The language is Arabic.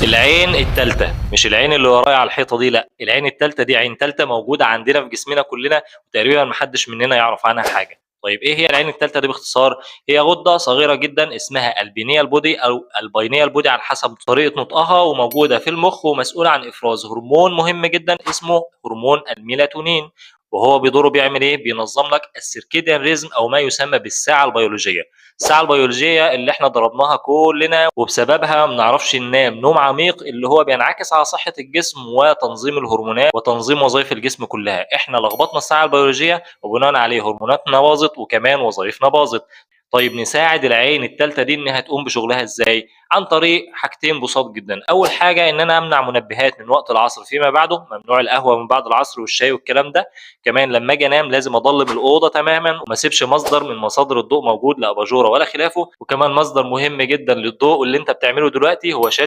العين التالتة، مش العين اللي ورايا على الحيطة دي، لأ، العين التالتة دي عين تالتة موجودة عندنا في جسمنا كلنا، وتقريبًا ما حدش مننا يعرف عنها حاجة. طيب إيه هي العين التالتة دي باختصار؟ هي غدة صغيرة جدًا اسمها الpineal body أو الpineal body على حسب طريقة نطقها، وموجودة في المخ ومسؤولة عن إفراز هرمون مهم جدًا اسمه هرمون الميلاتونين، وهو بدوره بيعمل إيه؟ بينظم لك الcircadian rhythm أو ما يسمى بالساعة البيولوجية. الساعة البيولوجية اللي إحنا ضربناها كلنا وبسببها ما بنعرفش ننام نوم عميق، اللي هو بينعكس على صحة الجسم وتنظيم الهرمونات وتنظيم وظائف الجسم كلها. إحنا لخبطنا الساعة البيولوجية وبناء عليه هرموناتنا باظت وكمان وظائفنا باظت. طيب نساعد العين التالتة دي إنها تقوم بشغلها إزاي؟ عن طريق حاجتين بساط جدا. أول حاجة إن أنا أمنع منبهات من وقت العصر فيما بعده، ممنوع القهوة من بعد العصر والشاي والكلام ده. كمان لما اجي انام لازم اضلم الاوضه تماما وما اسيبش مصدر من مصادر الضوء موجود، لا اباجوره ولا خلافه. وكمان مصدر مهم جدا للضوء اللي انت بتعمله دلوقتي هو شاشه